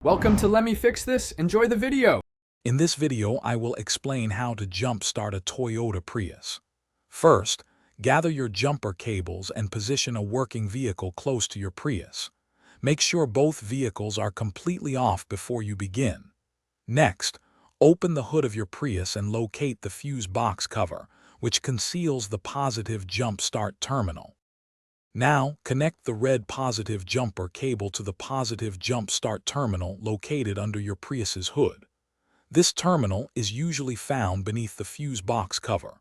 Welcome to Let Me Fix This. Enjoy the video. In this video, I will explain how to jump-start a Toyota Prius. First, gather your jumper cables and position a working vehicle close to your Prius. Make sure both vehicles are completely off before you begin. Next, open the hood of your Prius and locate the fuse box cover, which conceals the positive jump-start terminal. Now, connect the red positive jumper cable to the positive jump start terminal located under your Prius's hood. This terminal is usually found beneath the fuse box cover.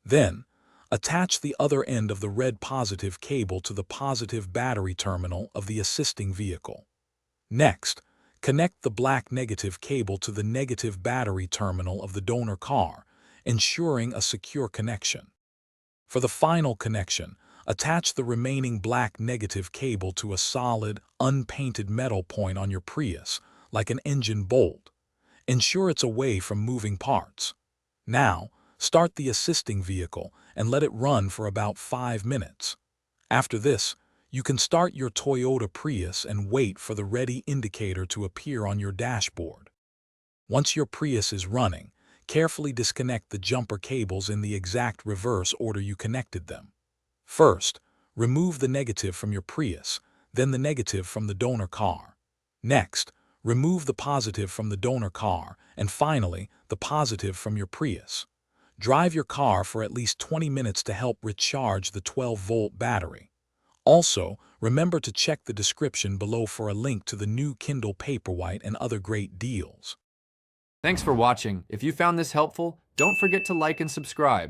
Then, attach the other end of the red positive cable to the positive battery terminal of the assisting vehicle. Next, connect the black negative cable to the negative battery terminal of the donor car, ensuring a secure connection. For the final connection, attach the remaining black negative cable to a solid, unpainted metal point on your Prius, like an engine bolt. Ensure it's away from moving parts. Now, start the assisting vehicle and let it run for about 5 minutes. After this, you can start your Toyota Prius and wait for the ready indicator to appear on your dashboard. Once your Prius is running, carefully disconnect the jumper cables in the exact reverse order you connected them. First, remove the negative from your Prius, then the negative from the donor car. Next, remove the positive from the donor car, and finally, the positive from your Prius. Drive your car for at least 20 minutes to help recharge the 12-volt battery. Also, remember to check the description below for a link to the new Kindle Paperwhite and other great deals. Thanks for watching. If you found this helpful, don't forget to like and subscribe.